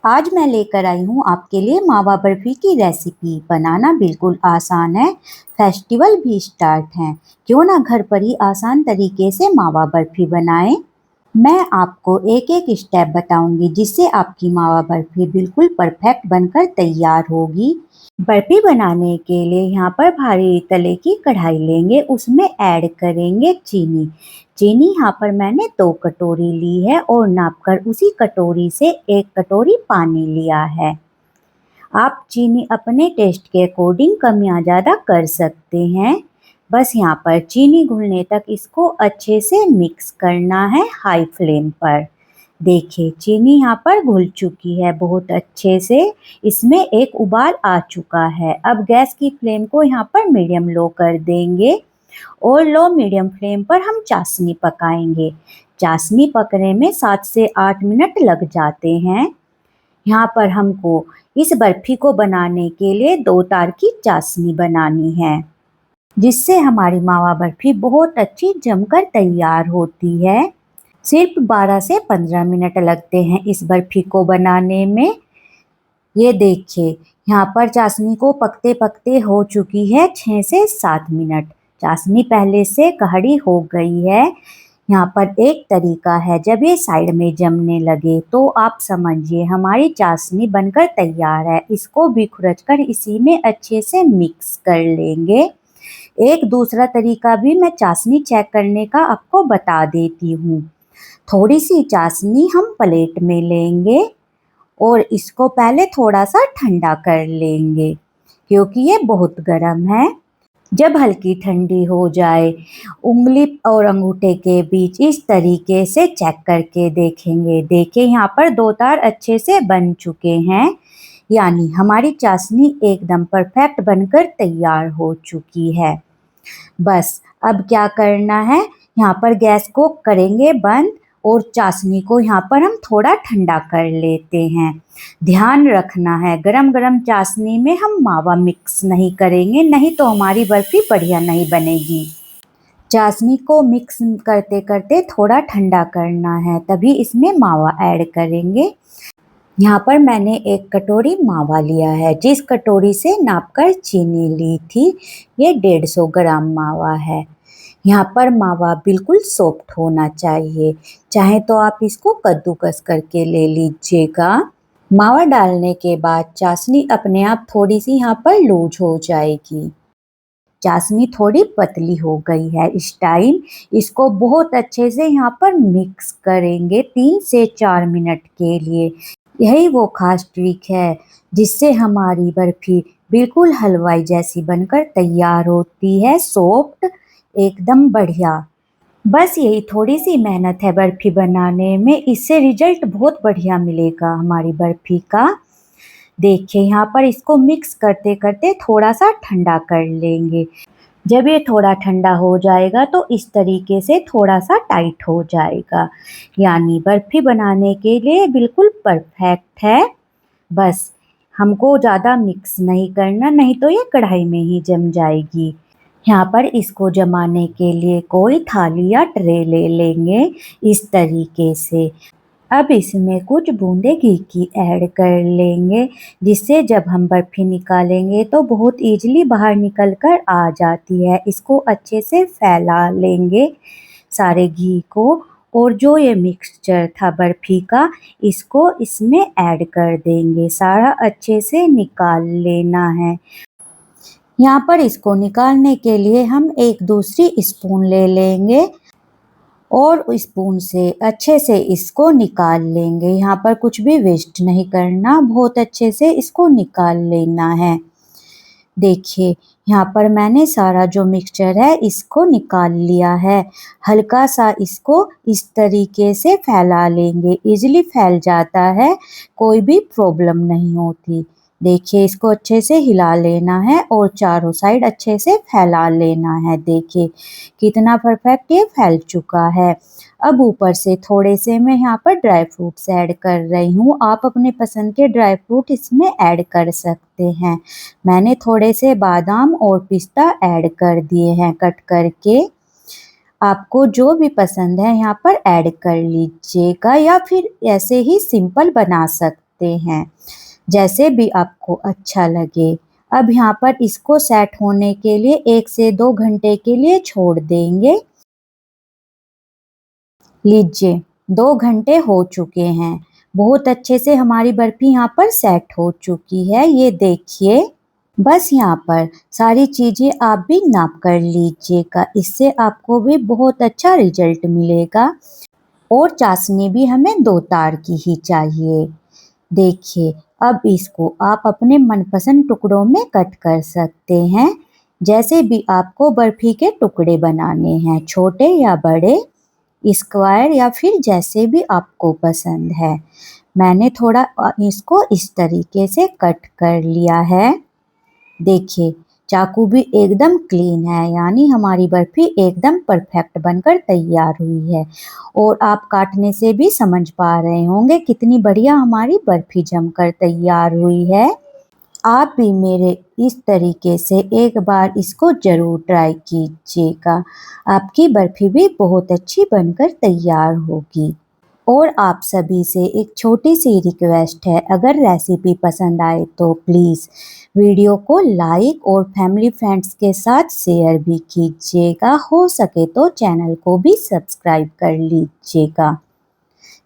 आज मैं लेकर आई हूँ आपके लिए मावा बर्फी की रेसिपी। बनाना बिल्कुल आसान है, फेस्टिवल भी स्टार्ट है। क्यों ना घर पर ही आसान तरीके से मावा बर्फी बनाएं। मैं आपको एक एक स्टेप बताऊंगी जिससे आपकी मावा बर्फी बिल्कुल परफेक्ट बनकर तैयार होगी। बर्फी बनाने के लिए यहाँ पर भारी तले की कढ़ाई लेंगे, उसमें ऐड करेंगे चीनी। चीनी यहाँ पर मैंने 2 कटोरी ली है और नापकर उसी कटोरी से 1 कटोरी पानी लिया है। आप चीनी अपने टेस्ट के अकॉर्डिंग कम या ज़्यादा कर सकते हैं। बस यहाँ पर चीनी घुलने तक इसको अच्छे से मिक्स करना है हाई फ्लेम पर। देखिए चीनी यहाँ पर घुल चुकी है बहुत अच्छे से, इसमें एक उबाल आ चुका है। अब गैस की फ्लेम को यहाँ पर मीडियम लो कर देंगे और लो मीडियम फ्लेम पर हम चाशनी पकाएंगे। चाशनी पकने में 7 से 8 मिनट लग जाते हैं। यहाँ पर हमको इस बर्फी को बनाने के लिए 2 तार की चाशनी बनानी है, जिससे हमारी मावा बर्फी बहुत अच्छी जमकर तैयार होती है। सिर्फ 12 से 15 मिनट लगते हैं इस बर्फी को बनाने में। ये देखिए यहाँ पर चाशनी को पकते पकते हो चुकी है 6 से 7 मिनट। चाशनी पहले से गाढ़ी हो गई है। यहाँ पर एक तरीका है, जब ये साइड में जमने लगे तो आप समझिए हमारी चाशनी बनकर तैयार है। इसको भी खुरच कर इसी में अच्छे से मिक्स कर लेंगे। एक दूसरा तरीका भी मैं चाशनी चेक करने का आपको बता देती हूँ। थोड़ी सी चाशनी हम प्लेट में लेंगे और इसको पहले थोड़ा सा ठंडा कर लेंगे, क्योंकि ये बहुत गर्म है। जब हल्की ठंडी हो जाए, उंगली और अंगूठे के बीच इस तरीके से चेक करके देखेंगे। देखिए यहाँ पर 2 तार अच्छे से बन चुके हैं, यानी हमारी चाशनी एकदम परफेक्ट बनकर तैयार हो चुकी है। बस अब क्या करना है, यहाँ पर गैस को करेंगे बंद और चाशनी को यहाँ पर हम थोड़ा ठंडा कर लेते हैं। ध्यान रखना है गरम गरम चाशनी में हम मावा मिक्स नहीं करेंगे, नहीं तो हमारी बर्फी बढ़िया नहीं बनेगी। चाशनी को मिक्स करते करते थोड़ा ठंडा करना है, तभी इसमें मावा ऐड करेंगे। यहाँ पर मैंने 1 कटोरी मावा लिया है, जिस कटोरी से नापकर चीनी ली थी ये 150 ग्राम मावा है। यहाँ पर मावा बिल्कुल सॉफ्ट होना चाहिए, चाहे तो आप इसको कद्दूकस करके ले लीजिएगा। मावा डालने के बाद चाशनी अपने आप थोड़ी सी यहाँ पर लूज हो जाएगी। चाशनी थोड़ी पतली हो गई है इस टाइम। इसको बहुत अच्छे से यहाँ पर मिक्स करेंगे 3 से 4 मिनट के लिए। यही वो खास ट्रिक है जिससे हमारी बर्फी बिल्कुल हलवाई जैसी बनकर तैयार होती है, सॉफ्ट एकदम बढ़िया। बस यही थोड़ी सी मेहनत है बर्फी बनाने में, इससे रिजल्ट बहुत बढ़िया मिलेगा हमारी बर्फी का। देखिए यहाँ पर इसको मिक्स करते करते थोड़ा सा ठंडा कर लेंगे। जब ये थोड़ा ठंडा हो जाएगा तो इस तरीके से थोड़ा सा टाइट हो जाएगा, यानी बर्फी बनाने के लिए बिल्कुल परफेक्ट है। बस हमको ज़्यादा मिक्स नहीं करना, नहीं तो ये कढ़ाई में ही जम जाएगी। यहाँ पर इसको जमाने के लिए कोई थाली या ट्रे ले लेंगे इस तरीके से। अब इसमें कुछ बूंदे घी की ऐड कर लेंगे, जिससे जब हम बर्फी निकालेंगे तो बहुत इजीली बाहर निकल कर आ जाती है। इसको अच्छे से फैला लेंगे सारे घी को, और जो ये मिक्सचर था बर्फी का इसको इसमें ऐड कर देंगे। सारा अच्छे से निकाल लेना है। यहाँ पर इसको निकालने के लिए हम एक दूसरी स्पून ले लेंगे और स्पून से अच्छे से इसको निकाल लेंगे। यहाँ पर कुछ भी वेस्ट नहीं करना, बहुत अच्छे से इसको निकाल लेना है। देखिए यहाँ पर मैंने सारा जो मिक्सचर है इसको निकाल लिया है। हल्का सा इसको इस तरीके से फैला लेंगे, इजीली फैल जाता है, कोई भी प्रॉब्लम नहीं होती। देखिए इसको अच्छे से हिला लेना है और चारों साइड अच्छे से फैला लेना है। देखिए कितना परफेक्ट ये फैल चुका है। अब ऊपर से थोड़े से मैं यहाँ पर ड्राई फ्रूट्स ऐड कर रही हूँ, आप अपने पसंद के ड्राई फ्रूट इसमें ऐड कर सकते हैं। मैंने थोड़े से बादाम और पिस्ता ऐड कर दिए हैं कट करके। आपको जो भी पसंद है यहाँ पर ऐड कर लीजिएगा, या फिर ऐसे ही सिंपल बना सकते सकते हैं, जैसे भी आपको अच्छा लगे। अब यहाँ पर इसको सेट होने के लिए 1 से 2 घंटे के लिए छोड़ देंगे। लीजिए 2 घंटे हो चुके हैं। बहुत अच्छे से हमारी बर्फी यहाँ पर सेट हो चुकी है, ये देखिए। बस यहाँ पर सारी चीज़ें आप भी नाप कर लीजिएगा, इससे आपको भी बहुत अच्छा रिजल्ट मिलेगा। और चाशनी भी हमें 2 तार की ही चाहिए। देखिए, अब इसको आप अपने मनपसंद टुकड़ों में कट कर सकते हैं, जैसे भी आपको बर्फी के टुकड़े बनाने हैं, छोटे या बड़े, स्क्वायर या फिर जैसे भी आपको पसंद है। मैंने थोड़ा इसको इस तरीके से कट कर लिया है। देखिए, चाकू भी एकदम क्लीन है, यानी हमारी बर्फी एकदम परफेक्ट बनकर तैयार हुई है। और आप काटने से भी समझ पा रहे होंगे कितनी बढ़िया हमारी बर्फी जमकर तैयार हुई है। आप भी मेरे इस तरीके से एक बार इसको ज़रूर ट्राई कीजिएगा। आपकी बर्फी भी बहुत अच्छी बनकर तैयार होगी। और आप सभी से एक छोटी सी रिक्वेस्ट है, अगर रेसिपी पसंद आए तो प्लीज़ वीडियो को लाइक और फैमिली फ्रेंड्स के साथ शेयर भी कीजिएगा। हो सके तो चैनल को भी सब्सक्राइब कर लीजिएगा।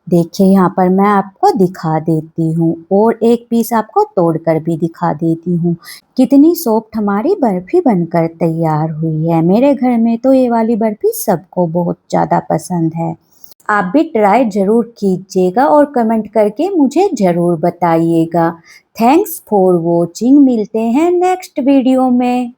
देखिए, यहाँ पर मैं आपको दिखा देती हूँ और एक पीस आपको तोड़कर भी दिखा देती हूँ। कितनी सॉफ्ट हमारी बर्फी बनकर तैयार हुई है। मेरे घर में तो ये वाली बर्फी सबको बहुत ज़्यादा पसंद है। आप भी ट्राई ज़रूर कीजिएगा और कमेंट करके मुझे ज़रूर बताइएगा। Thanks for watching. मिलते हैं नेक्स्ट वीडियो में।